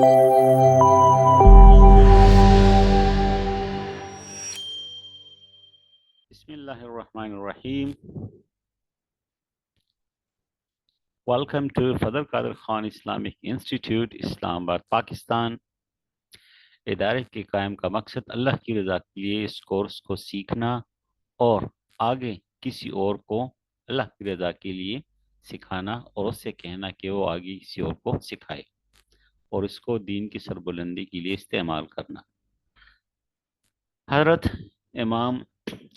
بسم اللہ الرحمن الرحیم. Welcome to Fazal Qadir Khan Islamic institute Islamabad Pakistan. ادارے کے قائم کا مقصد اللہ کی رضا کے لیے اس کورس کو سیکھنا اور آگے کسی اور کو اللہ کی رضا کے لیے سکھانا اور اس سے کہنا کہ وہ آگے کسی اور کو سکھائے اور اس کو دین کی سربلندی کے لیے استعمال کرنا. حضرت امام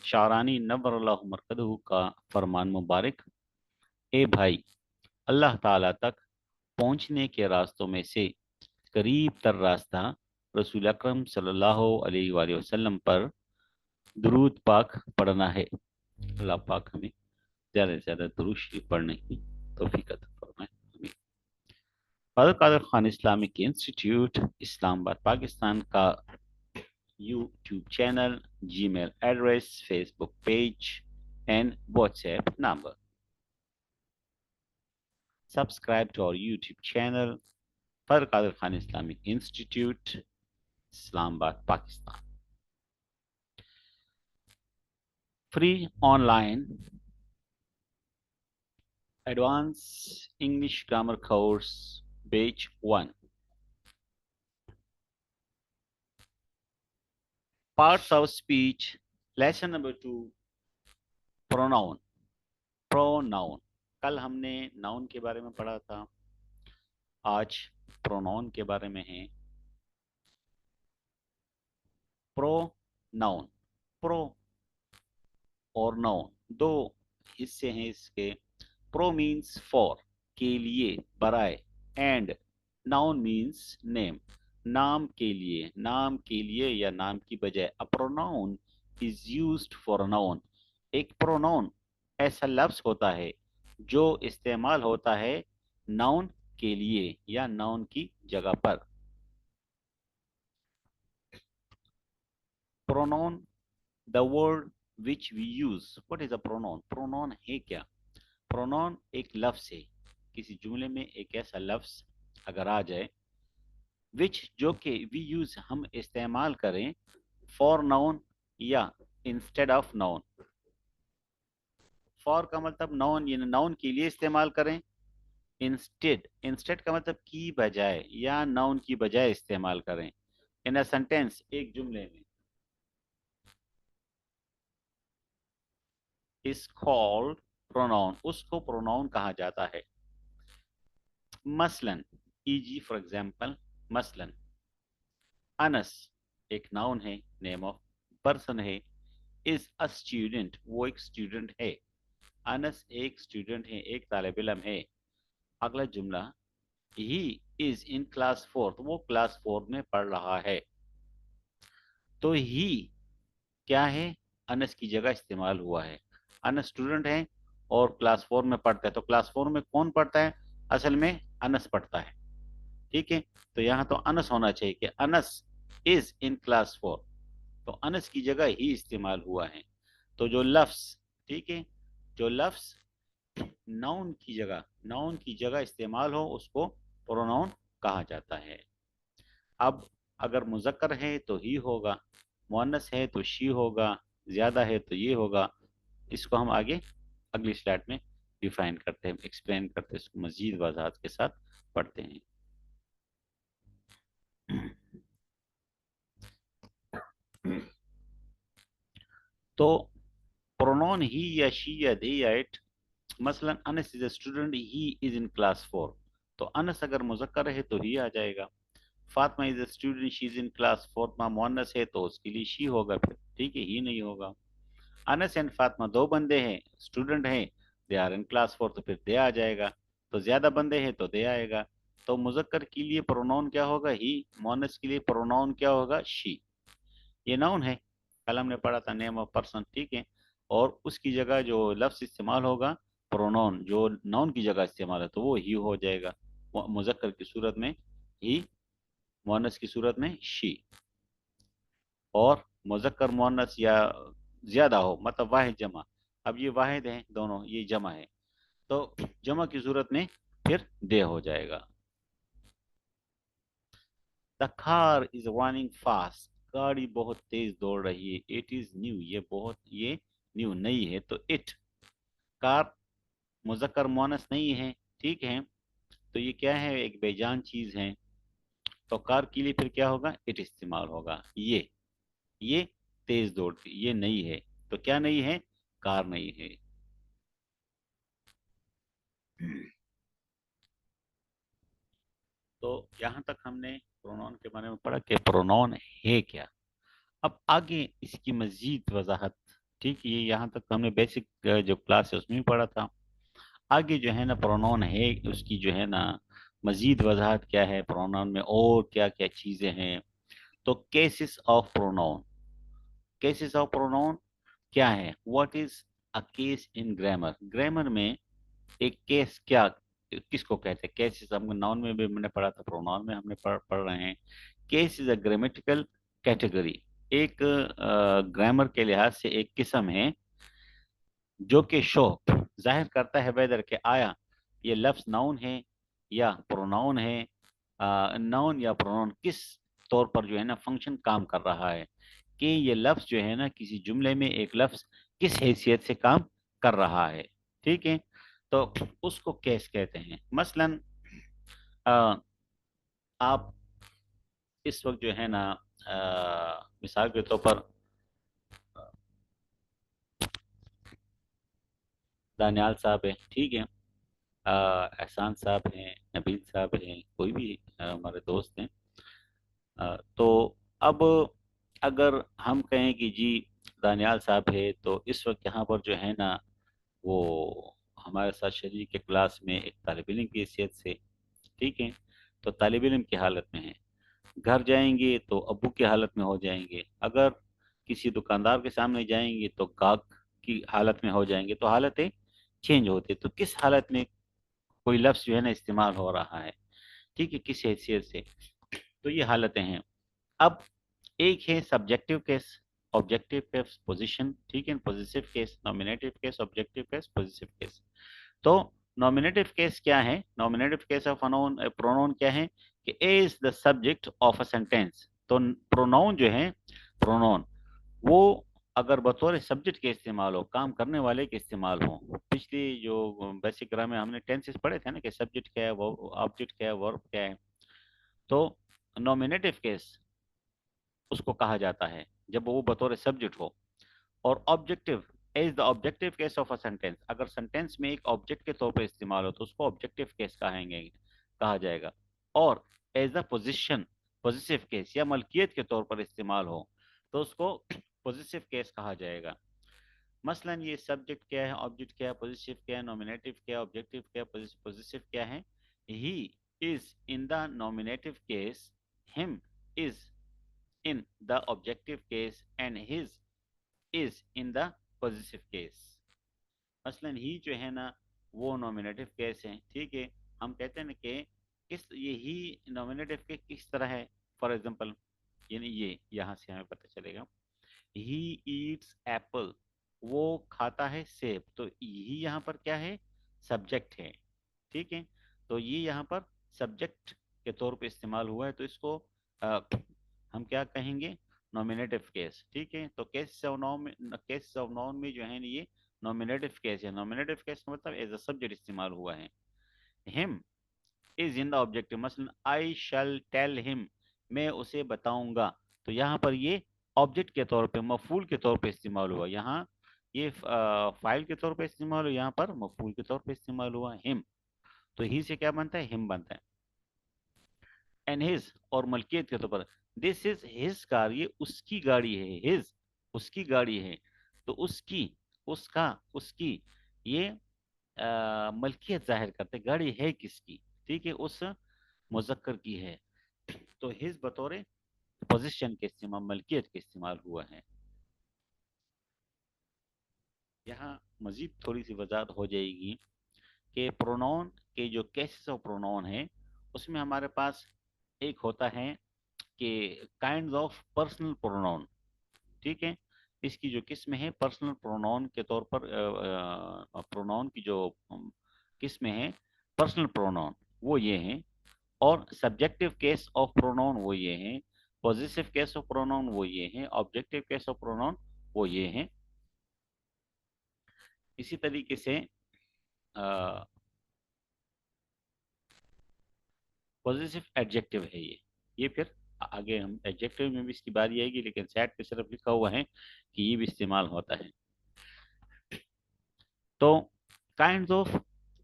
شعرانی نور اللہ مرقدہ کا فرمان مبارک: اے بھائی، اللہ تعالیٰ تک پہنچنے کے راستوں میں سے قریب تر راستہ رسول اکرم صلی اللہ علیہ وآلہ وسلم پر درود پاک پڑھنا ہے. اللہ پاک ہمیں زیادہ سے زیادہ درود شریف پڑھنے کی توفیق عطا فرمائے. Fazal Qadir Khan Islamic institute Islamabad Pakistan کا YouTube channel, Gmail address, Facebook page and WhatsApp number. Subscribe to our YouTube channel, Fazl Qadir Khan Islamic Institute, Islamabad, Pakistan. Free online advanced English grammar course, Batch 1. Parts of speech, lesson number 2, pronoun. Pronoun. کل ہم نے noun کے بارے میں پڑھا تھا، آج pronoun کے بارے میں ہے. پرو ناؤن، پرو اور ناؤن دو حصے ہیں اس کے. پرو مینس فور، کے لیے، برائے، اینڈ ناؤن مینس نیم، نام کے لیے، نام کے لیے یا نام کی بجائے. A pronoun is used for a noun. ایک پروناؤن ایسا لفظ ہوتا ہے جو استعمال ہوتا ہے ناؤن کے لیے یا ناؤن کی جگہ پر. pronoun, the word which we use. What is a pronoun? pronoun ہے کیا؟ pronoun ایک لفظ ہے. کسی جملے میں ایک ایسا لفظ اگر آ جائے which جو کہ we use ہم استعمال کریں for noun یا instead of noun. for کا مطلب noun یعنی noun کے لیے استعمال کریں. instead کا مطلب کی بجائے یا noun کی بجائے استعمال کریں. in a sentence ایک جملے میں. is called pronoun. اس کو pronoun کہا جاتا ہے. مثلاً e.g. for example مثلاً انس ایک noun ہے، name of person ہے. is a student وہ ایک student ہے. انس ایک student ہے، ایک طالب علم ہے. اگلا جملہ he is in class 4 وہ کلاس 4 میں پڑھ رہا ہے. تو he کیا ہے؟ انس کی جگہ استعمال ہوا ہے. انس اسٹوڈنٹ ہے اور کلاس 4 میں پڑھتا ہے. تو کلاس 4 میں کون پڑھتا ہے؟ اصل میں انس پڑھتا ہے. ٹھیک ہے، تو یہاں تو انس ہونا چاہیے کہ انس از ان کلاس 4. تو انس کی جگہ ہی استعمال ہوا ہے. تو جو لفظ، ٹھیک ہے، جو لفظ ناؤن کی جگہ استعمال ہو اس کو پروناؤن کہا جاتا ہے. اب اگر مذکر ہے تو ہی ہوگا، مؤنث ہے تو شی ہوگا، زیادہ ہے تو یہ ہوگا. اس کو ہم آگے اگلی سلائڈ میں ڈیفائن کرتے ہیں، ایکسپلین کرتے ہیں، اس کو مزید وضاحت کے ساتھ پڑھتے ہیں. تو پرونون ہی یا شی یا دے یا اٹ. مثلا انس از a student, he is in class 4. تو انس اگر مذکر ہے تو ہی آ جائے گا. Fatima is a student, she is in class 4. مؤنث ہے تو اس کے لیے شی ہوگا پھر، ٹھیک ہے، ہی نہیں ہوگا. انس اینڈ فاطمہ دو بندے ہیں، اسٹوڈنٹ ہیں، دے آر ان کلاس 4 تو پھر دے آ جائے گا. تو زیادہ بندے ہیں تو دے آئے گا. تو مذکر کے لیے پروناؤن کیا ہوگا؟ ہی. مؤنث کے لیے پروناؤن کیا ہوگا؟ شی. یہ ناؤن ہے، کل ہم نے پڑھا تھا نیم آف پرسن، ٹھیک ہے. اور اس کی جگہ جو لفظ استعمال ہوگا پروناؤن، جو ناؤن کی جگہ استعمال ہے تو وہ ہی ہو جائے گا. مذکر کی صورت میں ہی، مؤنث کی صورت میں شی. اور مذکر مؤنث یا زیادہ ہو مطلب واحد جمع، اب یہ واحد ہیں دونوں، یہ جمع ہے تو جمع کی صورت میں پھر دے ہو جائے گا. The car is running fast. गाड़ी बहुत तेज दौड़ रही है. It is new. ये न्यू नई है. तो it, कार मुज़क्कर मुअन्नस नहीं है. ठीक है. तो ये क्या है, एक बेजान चीज है. तो कार के लिए फिर क्या होगा, इट इस्तेमाल होगा. ये तेज दौड़ती, ये नई है. तो क्या नई है, कार नई है. तो यहाँ तक हमने प्रोनाउन के बारे में पढ़ा कि प्रोनाउन है क्या. अब आगे इसकी मजीद वजाहत. ठीक है, ये यहाँ तक हमने बेसिक जो क्लास है उसमें भी पढ़ा था. आगे जो है ना प्रोनाउन है, उसकी जो है ना मजीद वजाहत क्या है, प्रोनाउन में और क्या क्या चीज़ें हैं. तो cases of pronoun. Cases of pronoun क्या है, what is a case in grammar. Grammar में एक केस क्या, किसको कहते हैं. केसेस हम नाउन में भी मैंने पढ़ा था, प्रोनाउन में हमने पढ़ रहे हैं. Case is a grammatical category. एक ग्रामर के लिहाज से एक किस्म है जो कि शो जाहिर करता है वेदर के आया ये लफ्ज नाउन है या प्रोनाउन है. नाउन या प्रोनाउन किस तौर पर जो है ना फंक्शन काम कर रहा है, कि ये लफ्ज जो है ना किसी जुमले में एक लफ्ज किस हैसियत से काम कर रहा है. ठीक है. तो उसको केस कहते हैं. मसलन आप इस वक्त जो है ना मिसाल के तौर पर दानियाल साहब है. ठीक है. एहसान साहब हैं, नबील साहब हैं, कोई भी हमारे दोस्त हैं. तो अब अगर हम कहें कि जी दानियाल साहब है, तो इस वक्त यहाँ पर जो है ना वो हमारे साथ शरीक के क्लास में एक तालिब इल्म की हैसियत से. ठीक है. तो तालिब इल्म की हालत में है. घर जाएंगे तो अब्बू की हालत में हो जाएंगे. अगर किसी दुकानदार के सामने जाएंगे तो गाहक की हालत में हो जाएंगे. तो हालतें चेंज होती है. तो किस हालत में कोई लफ्ज़ जो है ना इस्तेमाल हो रहा है, ठीक है, किस हैसियत से. तो ये हालतें हैं. अब एक है subjective case, objective case, position. ठीक है. Positive case, nominative case, objective case, positive case. तो नॉमिनेटिव केस क्या है, नॉमिनेटिव केस ऑफ प्रोनाउन क्या है कि a is the subject of a sentence. तो प्रोनाउन जो है, प्रोनाउन वो अगर बतौर सब्जेक्ट के इस्तेमाल हो, काम करने वाले के इस्तेमाल हो. पिछली जो बेसिक ग्रामर में हमने टेंसेस पढ़े थे ना कि सब्जेक्ट क्या है, वो ऑब्जेक्ट क्या है, वर्ब क्या है. तो नॉमिनेटिव केस उसको कहा जाता है जब वो बतौर सब्जेक्ट हो. और objective is the objective case of a sentence. अगर सेंटेंस में एक ऑब्जेक्ट के तौर पर इस्तेमाल हो तो उसको ऑब्जेक्टिव केस कहा जाएगा. और as a position, positive case या मलकियत के तौर पर इस्तेमाल हो तो उसको पॉजिटिव केस कहा जाएगा. मसलन ये सब्जेक्ट क्या है, ऑब्जेक्ट क्या है, पॉजिटिव क्या है, नॉमिनेटिव क्या है, ऑब्जेक्टिव क्या है, पॉजिटिव क्या है. He is in the nominative case, him is in the objective case and his is in the possessive case. मसलन ही जो है ना वो नॉमिनेटिव केस है. ठीक है. हम कहते हैं ना कि किस ये ही नॉमिनेटिव के किस तरह है. फॉर एग्जांपल यानी ये यहाँ से हमें पता चलेगा. ही ईट्स एप्पल, वो खाता है सेब. तो ही यहाँ पर क्या है, सब्जेक्ट है. ठीक है. तो ये यहाँ पर सब्जेक्ट के तौर पे इस्तेमाल हुआ है. तो इसको हम क्या कहेंगे, नॉमिनेटिव केस. ठीक है. तो केस ऑफ नाउन में जो है ना ये नॉमिनेटिव केस है. नॉमिनेटिव केस का मतलब एज अ सब्जेक्ट इस्तेमाल हुआ है. Him is in the objective. मसलन आई शैल टेल हिम, मैं उसे बताऊंगा. तो यहाँ पर ये ऑब्जेक्ट के तौर पे, मफूल के तौर पे इस्तेमाल हुआ. यहाँ ये फाइल के तौर पे इस्तेमाल हुआ, यहाँ पर मफूल के तौर पे इस्तेमाल हुआ हिम. तो ही से क्या बनता है, हिम बनता है. एंड हिज और मलकियत के तौर पर, दिस इज हिज कार, ये उसकी गाड़ी है. हिज उसकी गाड़ी है. तो उसकी, उसका, उसकी, ये मलकियत जाहिर करते, गाड़ी है किसकी. ठीक है. उस मुजक्कर की है. तो हिज बतौर पोजीशन के इस्तेमाल, मलकियत के इस्तेमाल हुआ है. यहाँ मजीद थोड़ी सी वजाहत हो जाएगी कि प्रोनाउन के जो केसेस ऑफ प्रोनाउन है उसमें हमारे पास एक होता है कि काइंड्स ऑफ पर्सनल प्रोनाउन. ठीक है. इसकी जो किस्म है पर्सनल प्रोनाउन के तौर पर, प्रोनाउन की जो किस्में हैं पर्सनल प्रोनाउन वो ये हैं. اور سبجیکٹو کیس آف پروناؤن وہ یہ ہیں, پوزیسو کیس آف پروناؤن وہ یہ ہیں, آبجیکٹو کیس آف پروناؤن وہ یہ ہیں. اسی طریقے سے پوزیسو ایڈجیکٹو ہے یہ پھر آگے ہم ایڈجیکٹو میں بھی اس کی باری آئے گی, لیکن سیٹ پہ صرف لکھا ہوا ہے کہ یہ بھی استعمال ہوتا ہے. تو کائنڈز آف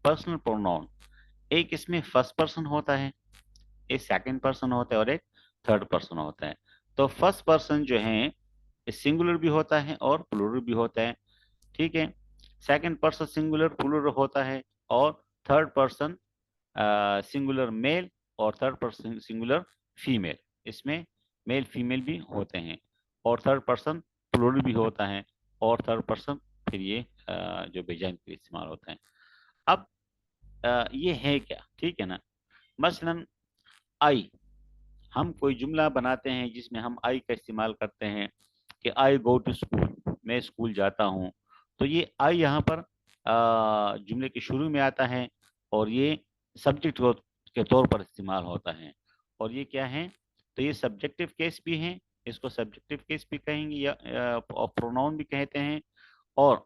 پرسنل پروناؤن, ایک اس میں فرسٹ پرسن ہوتا ہے, ایک سیکنڈ پرسن ہوتا ہے, اور ایک تھرڈ پرسن ہوتا ہے. تو فرسٹ پرسن جو ہے سنگولر بھی ہوتا ہے اور پلورل بھی ہوتا ہے, ٹھیک ہے. سیکنڈ پرسن سنگولر پلورل ہوتا ہے, اور تھرڈ پرسن سنگولر میل اور تھرڈ پرسن سنگولر فیمیل. اس میں میل فیمیل بھی ہوتے ہیں, اور تھرڈ پرسن پلورل بھی ہوتا ہے, اور تھرڈ پرسن پھر یہ جو بیجان کے لیے استعمال ہوتا ہے. اب یہ ہے کیا, ٹھیک ہے نا. مثلا آئی, ہم کوئی جملہ بناتے ہیں جس میں ہم آئی کا استعمال کرتے ہیں کہ آئی گو ٹو اسکول, میں اسکول جاتا ہوں. تو یہ آئی یہاں پر جملے کے شروع میں آتا ہے, اور یہ سبجیکٹ کے طور پر استعمال ہوتا ہے. اور یہ کیا ہے, تو یہ سبجیکٹو کیس بھی ہیں, اس کو سبجیکٹو کیس بھی کہیں گے یا پروناؤن بھی کہتے ہیں, اور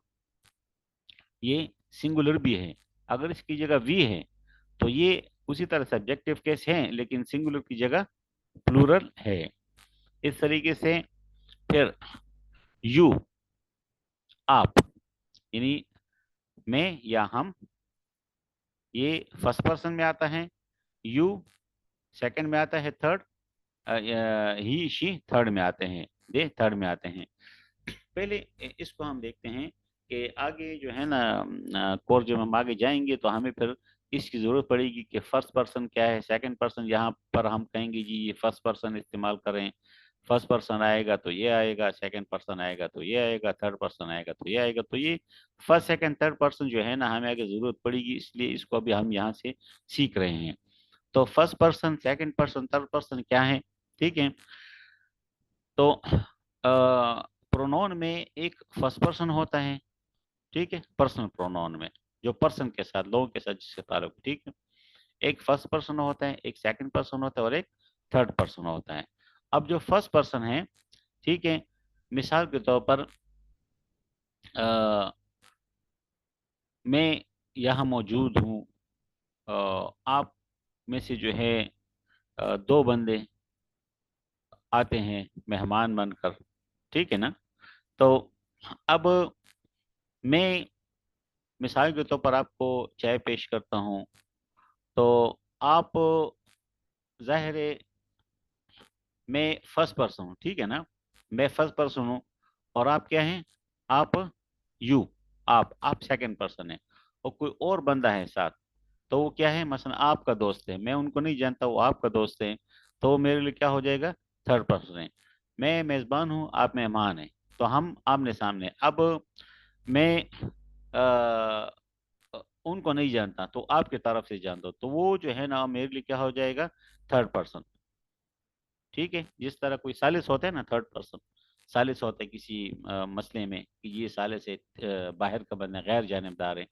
یہ سنگولر بھی ہے. اگر اس کی جگہ وی ہے تو یہ اسی طرح سبجیکٹو کیس ہیں, لیکن سنگولر کی جگہ پلورل ہے. اس طریقے سے پھر یو, آپ, یعنی میں یا ہم, یہ فرسٹ پرسن میں آتا ہے. یو سیکنڈ میں آتا ہے, تھرڈ ہی شی تھرڈ میں آتے ہیں, دے تھرڈ میں آتے ہیں. پہلے اس کو ہم دیکھتے ہیں کہ آگے جو ہے نا کورس جب ہم آگے جائیں گے تو ہمیں پھر اس کی ضرورت پڑے گی کہ فرسٹ پرسن کیا ہے, سیکنڈ پرسن. یہاں پر ہم کہیں گے جی یہ فرسٹ پرسن استعمال کریں, فرسٹ پرسن آئے گا تو یہ آئے گا, سیکنڈ پرسن آئے گا تو یہ آئے گا, تھرڈ پرسن آئے گا تو یہ آئے گا. تو یہ فرسٹ سیکنڈ تھرڈ پرسن جو ہے نا ہمیں آگے ضرورت پڑے گی, اس لیے اس کو ابھی ہم یہاں سے سیکھ رہے ہیں. تو first person, second person, third person کیا ہے, ٹھیک ہے. تو پروناؤن میں ایک فرسٹ پرسن ہوتا ہے, ٹھیک ہے, پرسنل پروناؤن میں جو پرسن کے ساتھ, لوگوں کے ساتھ جس سے تعلق, ٹھیک ہے. ایک فرسٹ پرسن ہوتا ہے, ایک سیکنڈ پرسن ہوتا ہے, اور ایک تھرڈ پرسن ہوتا ہے. اب جو فرسٹ پرسن ہے, ٹھیک ہے, مثال کے طور پر میں یہاں موجود ہوں, آپ میں سے جو ہے دو بندے آتے ہیں مہمان بن کر, ٹھیک ہے نا. تو اب میں مثال کے طور پر آپ کو چائے پیش کرتا ہوں, تو آپ ظاہر ہے میں فرسٹ پرسن ہوں, ٹھیک ہے نا, میں فرسٹ پرسن ہوں, اور آپ کیا ہیں, آپ یو, آپ سیکنڈ پرسن ہیں, اور کوئی اور بندہ ہے ساتھ, تو وہ کیا ہے, مثلا آپ کا دوست ہے, میں ان کو نہیں جانتا, وہ آپ کا دوست ہے, تو وہ میرے لیے کیا ہو جائے گا, تھرڈ پرسن ہے. میں میزبان ہوں, آپ مہمان ہیں, تو ہم آمنے سامنے. اب میں ان کو نہیں جانتا, تو آپ کی طرف سے جانتا, تو وہ جو ہے نا میرے لیے کیا ہو جائے گا, تھرڈ پرسن, ٹھیک ہے. جس طرح کوئی ثالث ہوتا ہے نا, تھرڈ پرسن ثالث ہوتا ہے کسی مسئلے میں, کہ یہ ثالث ہے, باہر کا بندہ, غیر جانبدار ہے.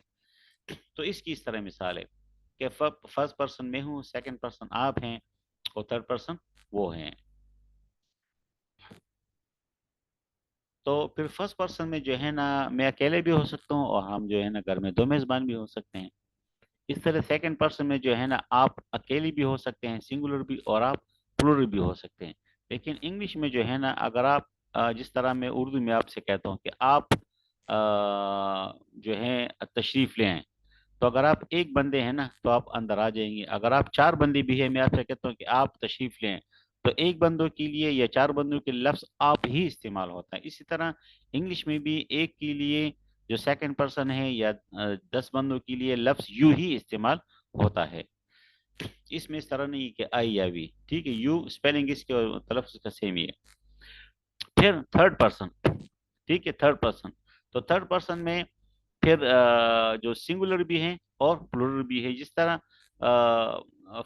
تو اس کی اس طرح مثال ہے کہ فرسٹ پرسن میں ہوں, سیکنڈ پرسن آپ ہیں, اور تھرڈ پرسن وہ ہیں. تو پھر فرسٹ پرسن میں جو ہے نا میں اکیلے بھی ہو سکتا ہوں, اور ہم جو ہے نا گھر میں دو میزبان بھی ہو سکتے ہیں. اس طرح سیکنڈ پرسن میں جو ہے نا آپ اکیلی بھی ہو سکتے ہیں, سنگولر بھی, اور آپ پلورل بھی ہو سکتے ہیں. لیکن انگلش میں جو ہے نا, اگر آپ جس طرح میں اردو میں آپ سے کہتا ہوں کہ آپ جو ہے تشریف لے آئیں, تو اگر آپ ایک بندے ہیں نا تو آپ اندر آ جائیں گے. اگر آپ چار بندے بھی ہیں, میں آپ سے کہتا ہوں کہ آپ تشریف لیں, تو ایک بندوں کے لیے یا چار بندوں کے لفظ آپ ہی استعمال ہوتا ہے. اسی طرح انگلش میں بھی ایک کے لیے جو سیکنڈ پرسن ہے یا 10 بندوں کے لیے لفظ یو ہی استعمال ہوتا ہے. اس میں اس طرح نہیں کہ آئی یا وی, ٹھیک ہے. یو اسپیلنگ اس کے تلفظ کا سیم ہی ہے. پھر تھرڈ پرسن, ٹھیک ہے, تھرڈ پرسن. تو تھرڈ پرسن میں پھر جو سنگولر بھی ہیں اور پلورل بھی ہے. جس طرح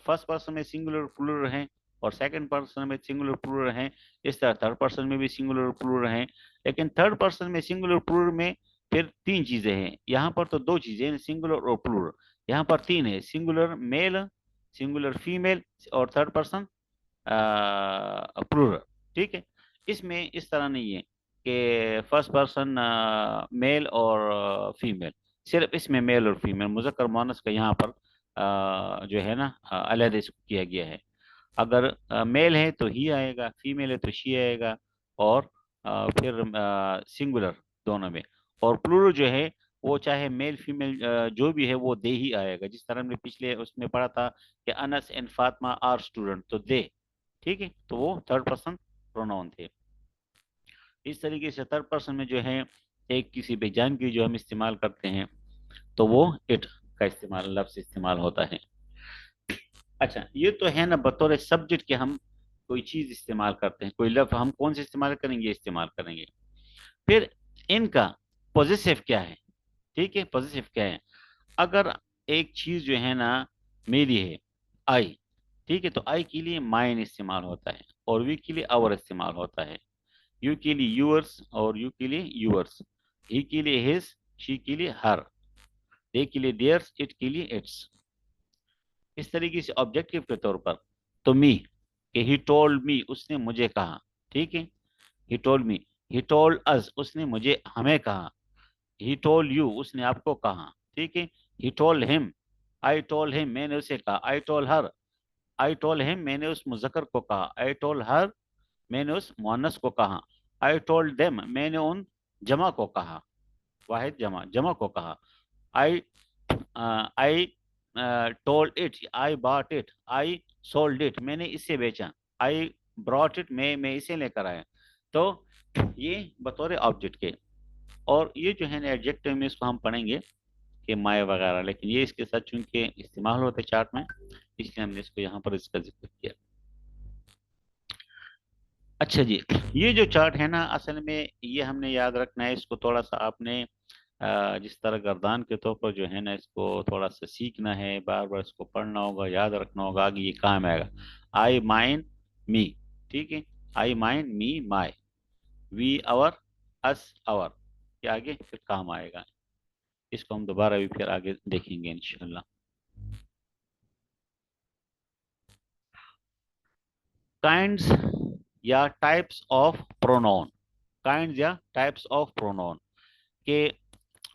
فرسٹ پرسن میں سنگولر پلورل ہیں, اور سیکنڈ پرسن میں سنگولر پلورل ہیں, اس طرح تھرڈ پرسن میں بھی سنگولر پلورل ہیں. لیکن تھرڈ پرسن میں سنگولر پلورل میں پھر تین چیزیں ہیں. یہاں پر تو دو چیزیں ہیں, سنگولر اور پلورل. یہاں پر تین ہے, سنگولر میل, सिंगुलर फीमेल और थर्ड पर्सन प्लूरल, ठीक है। इसमें इस तरह नहीं है कि फर्स्ट पर्सन मेल और फीमेल, सिर्फ इसमें मेल और फीमेल, मुज़क्कर मुअन्नस का यहाँ पर जो है ना अलग इसको किया गया है। अगर मेल है तो ही आएगा, फीमेल है तो शी आएगा, और फिर सिंगुलर दोनों में। और प्लूरल जो है वो चाहे मेल फीमेल जो भी है वो दे ही आएगा, जिस तरह हमने पिछले उसमें पढ़ा था कि Anas and Fatima are student, तो दे, ठीक है, तो वो थर्ड पर्सन प्रोनाउन थे। इस तरीके से थर्ड पर्सन में जो है एक किसी बेजान की जो हम इस्तेमाल करते हैं तो वो इट का इस्तेमाल, लफ्ज इस्तेमाल होता है। अच्छा, ये तो है ना बतौर सब्जेक्ट के हम कोई चीज इस्तेमाल करते हैं, कोई लफ्ज हम कौन से इस्तेमाल करेंगे, इस्तेमाल करेंगे। फिर इनका पॉजिटिव क्या है, ठीक है, पॉजिटिव क्या है। अगर एक चीज जो है ना मेरी है, आई, ठीक है, तो आई के लिए माइन इस्तेमाल होता है, और वी के लिए आवर इस्तेमाल होता है, यू के लिए यूअर्स और यू के लिए यूअर्स, ही के लिए हिज, शी के लिए हर, दे के लिए देयर्स, इट के लिए इट्स। इस तरीके से ऑब्जेक्टिव के तौर पर तो मी, कि ही टोल्ड मी, उसने मुझे कहा, ठीक है, he told me, he told us, उसने मुझे हमें कहा, ही टोल्ड यू, उसने आपको कहा, ठीक है, he told him, I told him, मैंने उसे कहा, I told her, I told him, मैंने उस मुजक्कर को कहा, आई टोल्ड हर, मैंने उस मुअन्नस को कहा, आई टोल्ड देम, मैंने उन जमा को कहा, वाहिद जमा, जमा को कहा, I I told it, I bought it, I sold it, मैंने इसे बेचा, आई ब्रॉट इट, मैं इसे लेकर आया। तो ये बतौर ऑब्जेक्ट के, और ये जो है ना एडजेक्टिव में इसको हम पढ़ेंगे कि माए वगैरह, लेकिन ये इसके साथ चूंकि इस्तेमाल होते चार्ट में, इसलिए हमने इसको यहाँ पर इसका जिक्र किया। अच्छा जी, ये जो चार्ट है ना असल में ये हमने याद रखना है, इसको थोड़ा सा आपने जिस तरह गर्दान के तौर पर जो है ना इसको थोड़ा सा सीखना है, बार बार इसको पढ़ना होगा, याद रखना होगा, आगे ये काम आएगा। आई माइन मी, ठीक है, I mine me my, we our, us our, ये आगे फिर काम आएगा। इसको हम दोबारा भी फिर आगे देखेंगे इंशाल्लाह। काइंड्स या टाइप्स ऑफ प्रोनाउन, काइंड्स या टाइप्स ऑफ प्रोनाउन के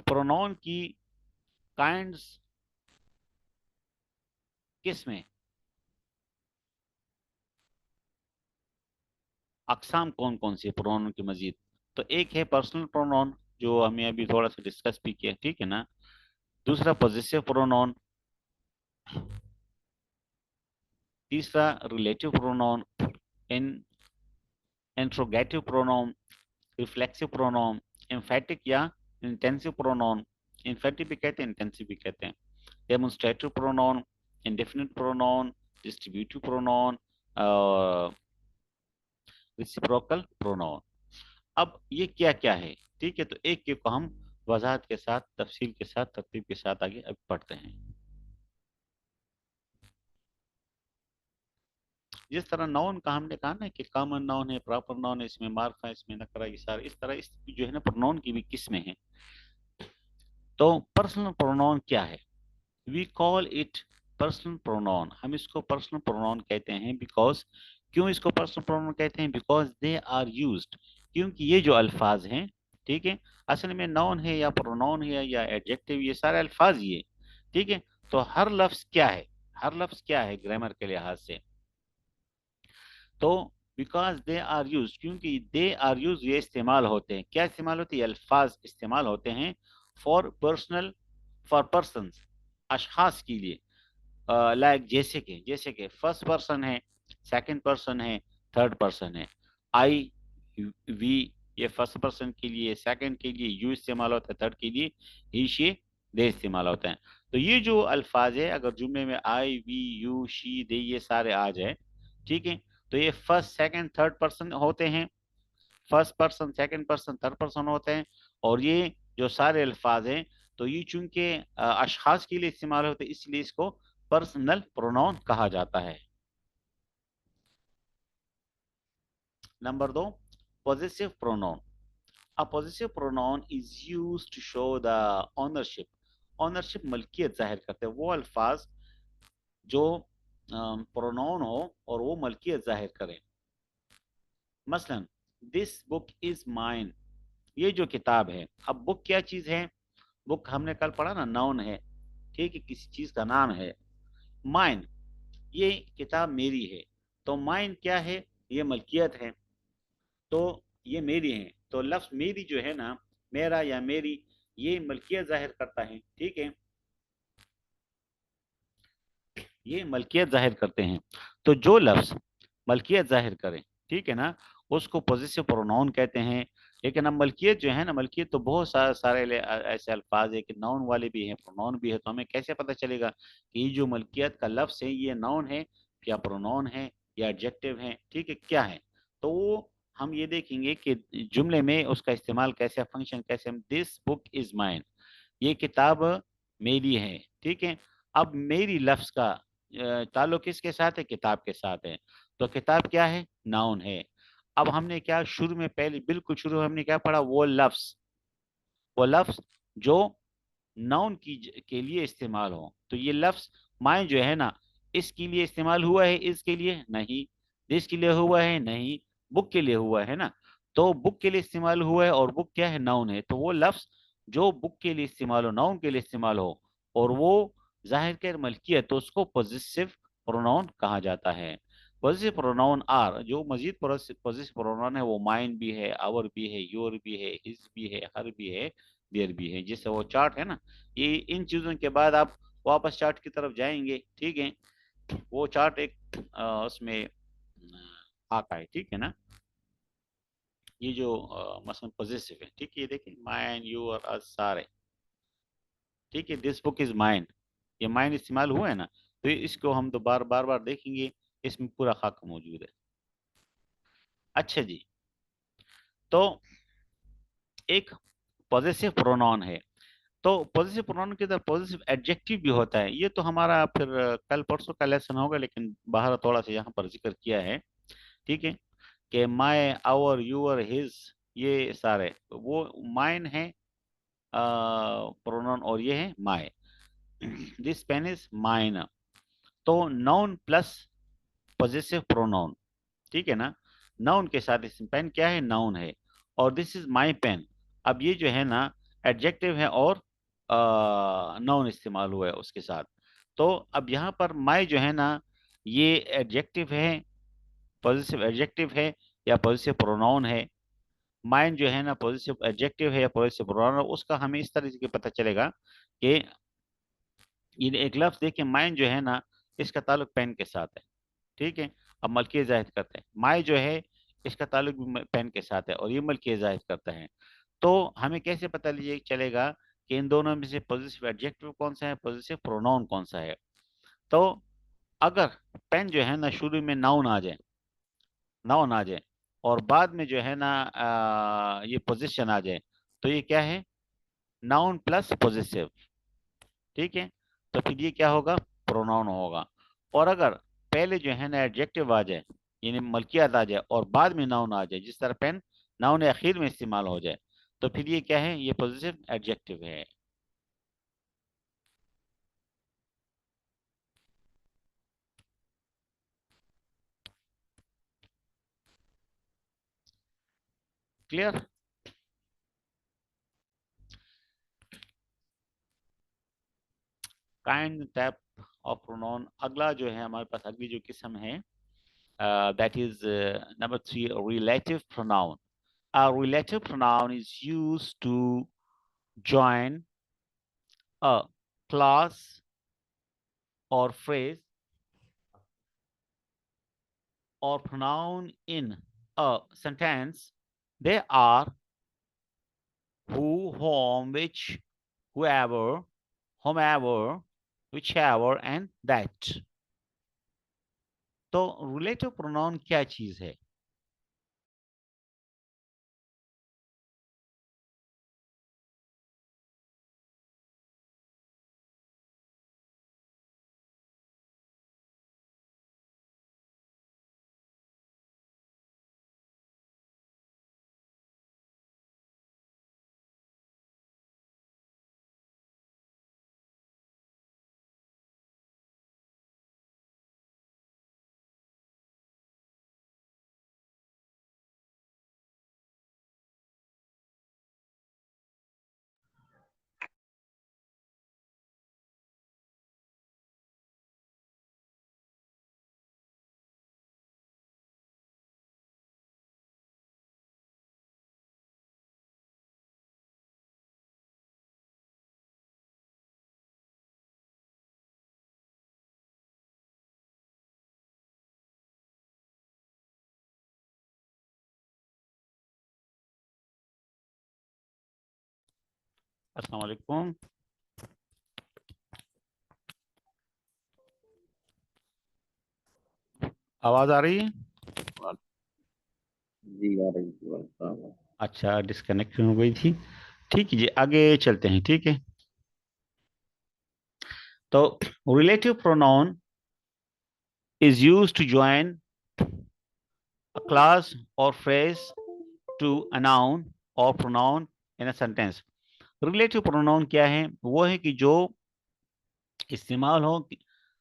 प्रोनाउन की काइंड्स किस में, अकसाम कौन कौन सी प्रोनाउन की मजीद। तो एक है पर्सनल प्रोनाउन जो हमें अभी थोड़ा सा डिस्कस भी किया, ठीक है ना। दूसरा पॉजिटिव प्रोनाउन, तीसरा रिलेटिव प्रोनाउन, इन interrogative pronoun, reflexive pronoun, emphatic या इंटेंसिव प्रोनाउन, एम्फेटिक भी कहते हैं इंटेंसिव भी कहते हैं, demonstrative pronoun, indefinite pronoun, distributive pronoun, reciprocal pronoun. अब ये क्या क्या है, ठीक है, तो एक एक को हम वजाहत के साथ, तफसील के साथ, तरतीब के साथ आगे अब पढ़ते हैं। जिस तरह नाउन का हमने कहा ना कि कॉमन नाउन है, प्रॉपर नाउन है, इसमें मार्फा, इसमें नकरा, ये सारे इस तरह इस जो है ना प्रोनाउन की भी किस्में हैं। तो पर्सनल प्रोनाउन क्या है, we call it personal pronoun, हम इसको पर्सनल प्रोनाउन कहते हैं बिकॉज, क्यों इसको पर्सनल प्रोनाउन कहते हैं, बिकॉज दे आर यूज्ड, क्योंकि ये जो अल्फाज हैं, ठीक है, असल में नाउन है या प्रोनाउन है या एडजेक्टिव, ये सारे अल्फाज ही है, ठीक है। तो हर लफ्ज क्या है, हर लफ्ज क्या है ग्रामर के लिहाज से, तो बिकॉज दे आर यूज, क्योंकि दे आर यूज, ये इस्तेमाल होते हैं, क्या इस्तेमाल होते हैं, अल्फाज इस्तेमाल होते हैं फॉर पर्सनल, फॉर पर्सन, अशखास के लिए, लाइक जैसे के फर्स्ट पर्सन है, सेकंड पर्सन है, थर्ड पर्सन है, आई, वी, ये फर्स्ट पर्सन के लिए, सेकंड के लिए यू इस्तेमाल होता है, थर्ड के लिए ही, शी, दे इस्तेमाल होते हैं। तो ये जो अल्फाज है अगर जुमले में आई, वी, यू, शी, दे ये सारे आ जाए, ठीक है, तो ये फर्स्ट सेकंड थर्ड पर्सन होते हैं, first person second person third person होते हैं। और ये जो सारे अल्फाज हैं तो ये चूंकि अशखास के लिए इस्तेमाल होते हैं इसलिए इसको पर्सनल प्रोनाउन कहा जाता है। Number 2, positive pronoun. A positive pronoun is used to show the ownership, ownership मलकियत जाहिर करते हैं वो अल्फाज जो प्रोनाउन हो और वो मलकियत जाहिर करे। मसलन दिस बुक इज माइन, ये जो किताब है। अब बुक क्या चीज है? बुक हमने कल पढ़ा ना, नाउन है, ठीक है, किसी चीज का नाम है। माइन, ये किताब मेरी है, तो माइन क्या है? ये मलकियत है, तो ये मेरी है। तो लफ्ज मेरी जो है ना, मेरा या मेरी, ये मलकियत जाहिर करता है, ठीक है, ये मलकियत जाहिर करते हैं। तो जो लफ्ज मलकियत जाहिर करे, ठीक है ना, उसको पोजेसिव प्रोनाउन कहते हैं। लेकिन अब मलकियत जो है ना, मलकियत तो बहुत सारे ऐसे अल्फाज है कि नाउन वाले भी हैं, प्रोनाउन भी है। तो हमें कैसे पता चलेगा कि ये जो मलकियत का लफ्ज है ये नाउन है या प्रोनाउन है या एडजेक्टिव है, ठीक है, क्या है? तो वो हम ये देखेंगे कि जुमले में उसका इस्तेमाल कैसे, फंक्शन कैसे। हम दिस बुक इज माइन, ये किताब मेरी है, ठीक है। अब मेरी लफ्ज का ताल्लुक किसके साथ है? किताब के साथ है। तो किताब क्या है? नाउन है। अब हमने क्या शुरू में, पहले बिल्कुल शुरू में हमने क्या पढ़ा? वो लफ्ज जो नाउन के लिए इस्तेमाल हो। तो ये लफ्ज माए जो है ना, इसके लिए इस्तेमाल हुआ है, इसके लिए नहीं। दिस के लिए हुआ है नहीं, बुक के लिए हुआ है ना। तो बुक के लिए इस्तेमाल हुआ है, और बुक क्या है? नाउन है। तो वो लफ्ज जो बुक के लिए इस्तेमाल हो, नाउन के लिए इस्तेमाल हो, और वो जाहिर कर मलकियत, तो उसको पॉजिटिव प्रोनाउन कहा जाता है। पॉजिटिव प्रोनाउन आर, जो मजीद पॉजिटिव प्रोनाउन है, वो माइन भी है, आवर भी है, योर भी है, हिज भी है, हर भी है, देयर भी है। जैसे वो चार्ट है ना, ये इन चीजों के बाद आप वापस चार्ट की तरफ जाएंगे, ठीक है। वो चार्ट एक उसमें आता है, ठीक है ना। ये जो मसलन पॉजिटिव है, ठीक है, ये देखिए, माइन, योर, अस, सारे, ठीक है। दिस बुक इज माइन, ये माइन इस्तेमाल हुआ है ना, तो इसको हम तो बार बार देखेंगे, इसमें पूरा खाका मौजूद है। अच्छा जी, तो एक पॉजिटिव प्रोनाउन है। तो पॉजिटिव प्रोनाउन के अंदर पॉजिटिव एडजेक्टिव भी होता है। ये तो हमारा फिर कल परसों का लेसन होगा, लेकिन बाहर थोड़ा सा यहाँ पर जिक्र किया है, ठीक है, कि माय, आवर, यूर, हिज, ये सारे वो माइन है प्रोनाउन, और ये है my. This pen is mine. तो नाउन प्लस पॉजिटिव प्रोनाउन, ठीक है ना। नाउन के साथ इस पेन क्या है? नाउन है। और दिस इज माय पेन, अब ये जो है ना एडजेक्टिव है, और नाउन इस्तेमाल हुआ है उसके साथ। तो अब यहाँ पर माय जो है ना, ये एडजेक्टिव है, पॉजिटिव एडजेक्टिव है या पॉजिटिव प्रोनाउन है। माइन जो है ना पॉजिटिव एडजेक्टिव है या पॉजिटिव प्रोनाउन है, उसका हमें इस तरह से पता चलेगा कि ये एक लफ्ज देखिए, माइन जो है ना, इसका ताल्लुक पेन के साथ है, ठीक है। अब मलकियत जाहिर करते हैं, माई जो है इसका ताल्लुक भी पेन के साथ है, और ये मलकियत जाहिर करता है। तो हमें कैसे पता चलेगा कि इन दोनों में से पॉजिटिव एडजेक्टिव कौन सा है, पॉजिटिव प्रोनाउन कौन सा है? तो अगर पेन जो है ना शुरू में नाउन आ जाए और बाद में जो है ना ये पोजिशन आ जाए, तो ये क्या है? नाउन प्लस पोजिटिव, ठीक है। तो फिर ये क्या होगा? प्रोनाउन होगा। और अगर पहले जो है ना एडजेक्टिव आ जाए, यानी मलकियत आ जाए, और बाद में नाउन आ जाए, जिस तरह पेन नाउन आखिर में इस्तेमाल हो जाए, तो फिर ये क्या है? ये पॉजिटिव एडजेक्टिव है। Clear? Kind type of pronoun. अगला जो है हमारे पास, अगली जो किस्म है, that is number 3, relative pronoun. A relative pronoun is used to join a clause or phrase or pronoun in a sentence. They are who, whom, which, whoever, whomever, whichever and that. तो relative pronoun क्या चीज है? अस्सलाम वालेकुम। आवाज आ रही है? जी आ रही थी। अच्छा, डिस्कनेक्शन हो गई थी। ठीक है जी, आगे चलते हैं। ठीक है, तो relative pronoun is used to join a clause or phrase to a noun or pronoun in a sentence. Relative pronoun क्या है? वो है कि जो इस्तेमाल हो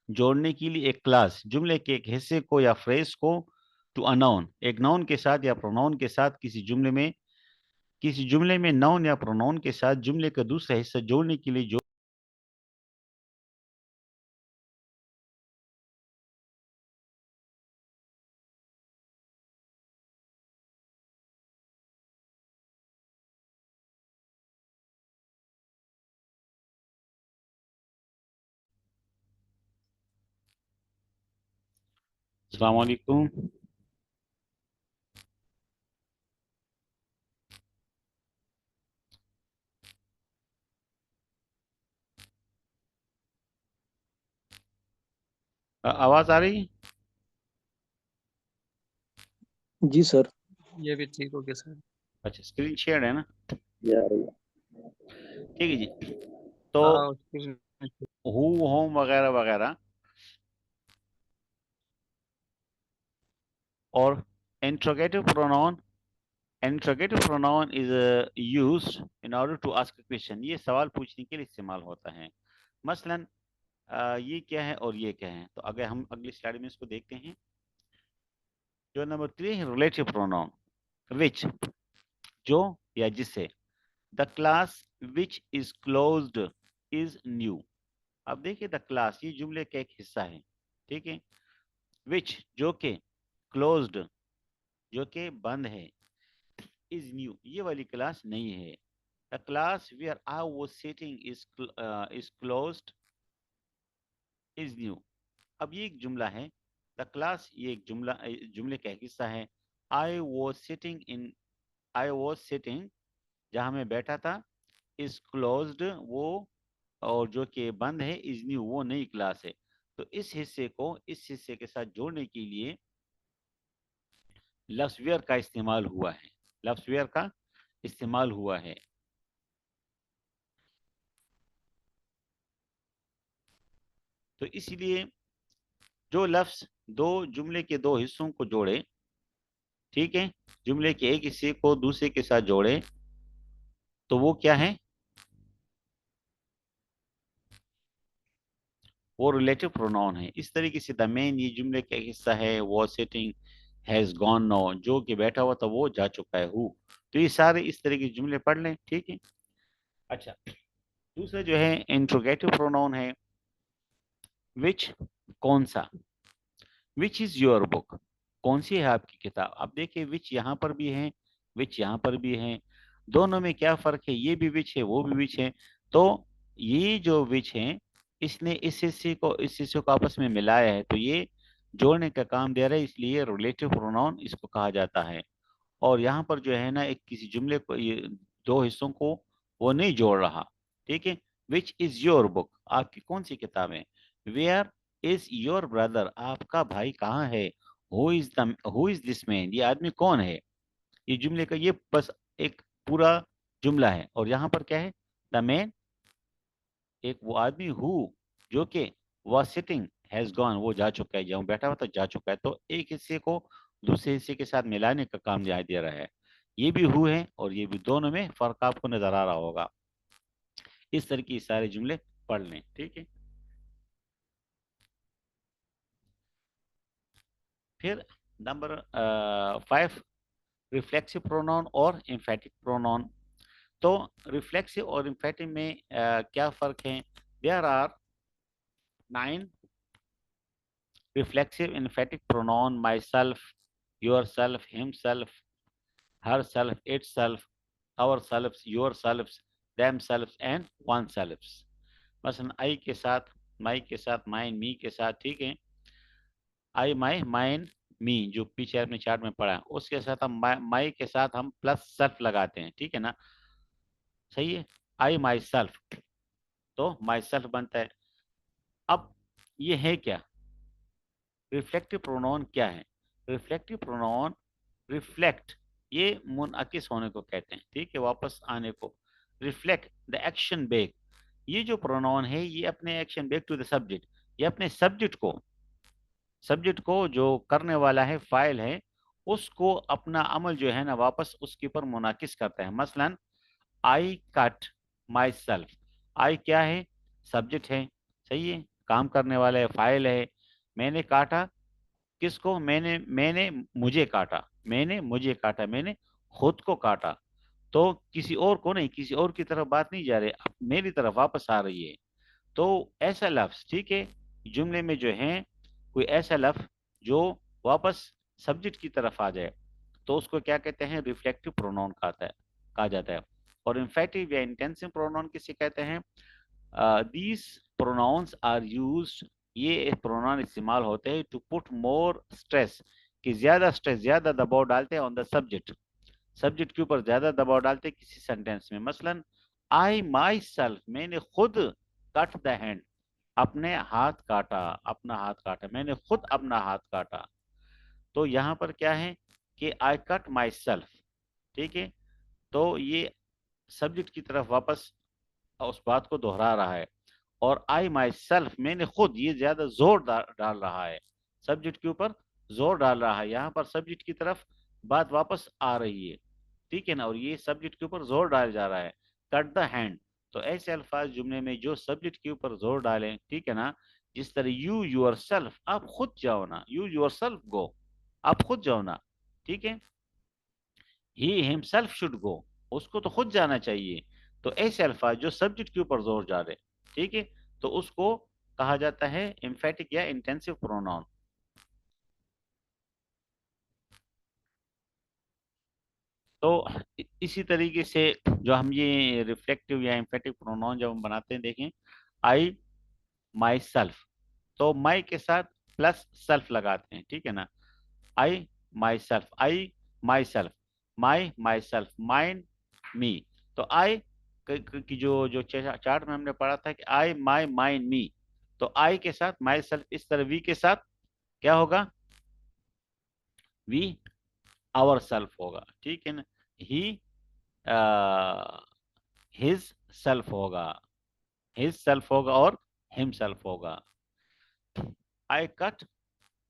जोड़ने के लिए एक क्लास, जुमले के एक हिस्से को या फ्रेज को टू अ नाउन, एक नाउन के साथ या प्रोनाउन के साथ किसी जुमले में नाउन या प्रोनाउन के साथ जुमले का दूसरा हिस्सा जोड़ने के लिए जो अस्सलाम वालेकुम। आवाज आ रही? जी सर। ये भी ठीक हो गया सर। अच्छा, स्क्रीन शेयर है ना? ये आ रही ठीक है जी। तो हाँ उसकी हु, होम वगैरह वगैरह, और interrogative pronoun, interrogative pronoun is used in order to ask a question, ये सवाल पूछने के लिए इस्तेमाल होता है। मसलन ये क्या है और ये क्या है, तो अगर हम अगली स्लाइड में इसको देखते हैं। जो नंबर 3 है रिलेटिव प्रोनाउन, विच, जो या जिससे। The class which is closed is new. अब देखिए, द क्लास ये जुमले का एक हिस्सा है, ठीक है। विच जो के, क्लोज्ड जो के बंद है, इज न्यू ये वाली क्लास नहीं है। The class where I was sitting is closed is new. अब ये एक जुमला है। द क्लास ये एक जुमले का एक हिस्सा है। आई वॉज सिटिंग जहां मैं बैठा था, इज क्लोज्ड वो, और जो कि बंद है, इज न्यू वो नई क्लास है। तो इस हिस्से को इस हिस्से के साथ जोड़ने के लिए लफ्ज़ वेयर का इस्तेमाल हुआ है, लफ्ज़ वेयर का इस्तेमाल हुआ है। तो इसलिए जो लफ्ज़ दो जुमले के दो हिस्सों को जोड़े, ठीक है, जुमले के एक हिस्से को दूसरे के साथ जोड़े, तो वो क्या है? वो रिलेटिव प्रोनाउन है। इस तरीके से द मैन ये जुमले का एक हिस्सा है, वो सिटिंग, हैज गॉन नो जो कि बैठा हुआ था वो जा चुका है, हु। तो ये सारे इस तरह के जुमले पढ़ लें, ठीक है। अच्छा, दूसरा जो है इंट्रोगेटिव प्रोनाउन है, विच, कौन सा। विच इज योर बुक, कौन सी है आपकी किताब। अब देखिए, विच यहाँ पर भी है, विच यहाँ पर भी है, दोनों में क्या फर्क है? ये भी विच है, वो भी विच है। तो ये जो विच है, इसने इस हिस्से को आपस में मिलाया है, तो ये जोड़ने का काम दे रहा है, इसलिए रिलेटिव प्रोनाउन इसको कहा जाता है। और यहाँ पर जो है ना, एक किसी जुमले को, ये दो हिस्सों को वो नहीं जोड़ रहा, ठीक है। विच इज योर बुक, आपकी कौन सी किताब है। वेयर इज योर ब्रदर, आपका भाई कहाँ है। हु इज दिस मैन, ये आदमी कौन है। ये जुमले का ये बस एक पूरा जुमला है। और यहाँ पर क्या है? द मैन, एक वो आदमी, हु जो कि वॉज सिटिंग, हैज गॉन वो जा चुका है, जहाँ बैठा हुआ था जा चुका है। तो एक हिस्से को दूसरे हिस्से के साथ मिलाने का काम दिखाई दे रहा है। ये भी हु है और ये भी, दोनों में फर्क आपको नजर आ रहा होगा। इस तरह की सारे जुमले पढ़ लें, ठीक है। फिर नंबर 5, रिफ्लेक्सिव प्रोनाउन और एम्फेटिक प्रोनाउन। तो रिफ्लेक्सिव और एम्फेटिक में क्या फर्क है? There are 9 reflexive emphatic pronoun: myself, yourself, himself, herself, itself, ourselves, yourselves, themselves and oneself। मसलन आई के साथ, माई के साथ, माइन, मी के साथ, ठीक है। आई, माई, माइन, मी जो पीछे आपने चार्ट में पढ़ा है, उसके साथ हम माई के साथ हम प्लस सेल्फ लगाते हैं, ठीक है ना, सही है। आई माई सेल्फ, तो माई सेल्फ बनता है। अब ये है क्या, रिफ्लेक्टिव प्रोनाउन क्या है? रिफ्लेक्टिव प्रोनाउन, रिफ्लेक्ट ये मुनअकिस होने को कहते हैं, ठीक है, वापस आने को। रिफ्लेक्ट द एक्शन बैक, ये जो प्रोनाउन है ये अपने action back to the subject, ये अपने सब्जेक्ट को जो करने वाला है, फाइल है, उसको अपना अमल जो है ना वापस उसके ऊपर मुनाकिस करता है। मसलन आई कट माई सेल्फ, आई क्या है? सब्जेक्ट है, सही है, काम करने वाला है, फाइल है। मैंने काटा किसको? मैंने मुझे काटा, मैंने खुद को काटा। तो किसी और को नहीं, किसी और की तरफ बात नहीं जा रही, मेरी तरफ वापस आ रही है। तो ऐसा लफ्ज, ठीक है, जुमले में जो है कोई ऐसा लफ्ज जो वापस सब्जेक्ट की तरफ आ जाए तो उसको क्या कहते हैं? रिफ्लेक्टिव प्रोनाउन कहा जाता है। और इम्फेटिव या इंटेंसिव प्रोनाउन किसे कहते हैं? दीज प्रोनाउंस आर यूज्ड, ये प्रोनाउन इस्तेमाल होते हैं टू पुट मोर स्ट्रेस, कि ज्यादा दबाव डालते हैं ऑन द सब्जेक्ट के ऊपर ज्यादा दबाव डालते हैं किसी सेंटेंस में। मसलन आई माई सेल्फ, मैंने खुद कट द हैंड, अपना हाथ काटा, मैंने खुद अपना हाथ काटा। तो यहाँ पर क्या है कि आई कट माई सेल्फ, ठीक है, तो ये सब्जेक्ट की तरफ वापस उस बात को दोहरा रहा है। और आई माई सेल्फ, मैंने खुद, ये ज्यादा जोर डाल रहा है, सब्जेक्ट के ऊपर जोर डाल रहा है, यहाँ पर सब्जेक्ट की तरफ बात वापस आ रही है, ठीक है ना, और ये सब्जेक्ट के ऊपर जोर डाल जा रहा है। कट द हैंड, तो ऐसे अल्फाज जुमले में जो सब्जेक्ट के ऊपर जोर डालें, ठीक है ना, जिस तरह यू योर सेल्फ, आप खुद जाओ ना, यू योर सेल्फ गो, आप खुद जाओ ना, ठीक है। ही हिमसेल्फ शुड गो, उसको तो खुद जाना चाहिए। तो ऐसे अल्फाज जो सब्जेक्ट के ऊपर जोर डाले, ठीक है, तो उसको कहा जाता है एम्फेटिक या इंटेंसिव प्रोनाउन। तो इसी तरीके से जो हम ये रिफ्लेक्टिव या एम्फेटिक प्रोनाउन जब हम बनाते हैं, देखें आई माई सेल्फ, तो माई के साथ प्लस सेल्फ लगाते हैं, ठीक है ना, I myself, myself, mind me. तो आई की जो चार्ट में हमने पढ़ा था कि आई माई माइंड मी, तो आई के साथ माई सेल्फ, इस तरह वी के साथ क्या होगा? वी आवर सेल्फ होगा, ठीक है ना। ही हिज सेल्फ होगा, और हिम सेल्फ होगा। आई कट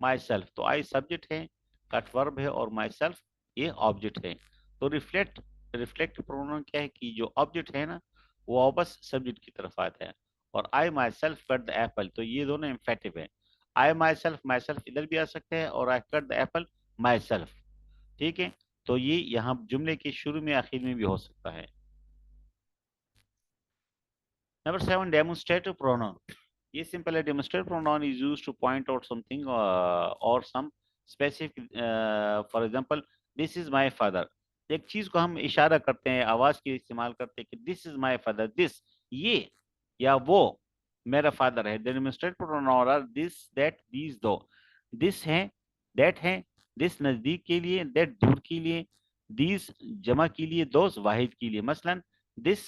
माई सेल्फ, तो आई सब्जेक्ट है, कट वर्ब है, और माई सेल्फ ये ऑब्जेक्ट है। तो रिफ्लेक्ट प्रोनाउन क्या है कि जो ऑब्जेक्ट है ना वो वापस सब्जेक्ट की तरफ आता है। और I myself cut the apple, तो ये दोनों एम्फेटिव है। आई माई सेल्फ इधर भी आ सकते हैं, और I cut the Apple my self, ठीक है। तो ये यहाँ जुमले के शुरू में आखिर में भी हो सकता है। Number 7, demonstrative pronoun. ये simple है, demonstrative pronoun is used to point out something or some specific, for example, this is my father. एक चीज को हम इशारा करते हैं, आवाज की इस्तेमाल करते हैं कि this is my father, this ये या वो मेरा फादर है। demonstrative pronoun are this, that, these, though. this है, that है, this नजदीक के लिए, that दूर के लिए, these जमा के लिए, those वाहिद के लिए। मसलन this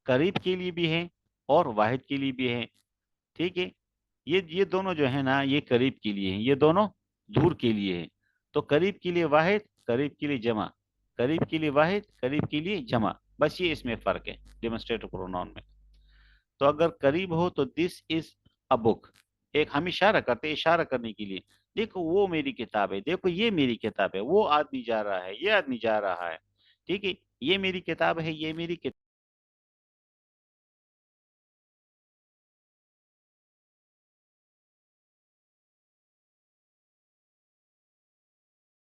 करीब के लिए भी है और वाहिद के लिए भी है, ठीक है। ये दोनों जो है ना ये करीब के लिए है, ये दोनों दूर के लिए है। तो करीब के लिए वाहिद, करीब के लिए जमा, करीब के लिए वाहिद, करीब के लिए जमा, बस ये इसमें फर्क है डेमोन्स्ट्रेटिव प्रोनाउन में। तो अगर करीब हो तो दिस इज अ बुक, एक हम इशारा करते हैं, इशारा करने के लिए, देखो वो मेरी किताब है, देखो ये मेरी किताब है, वो आदमी जा रहा है, ये आदमी जा रहा है, ठीक है, ये मेरी किताब है, ये मेरी किताब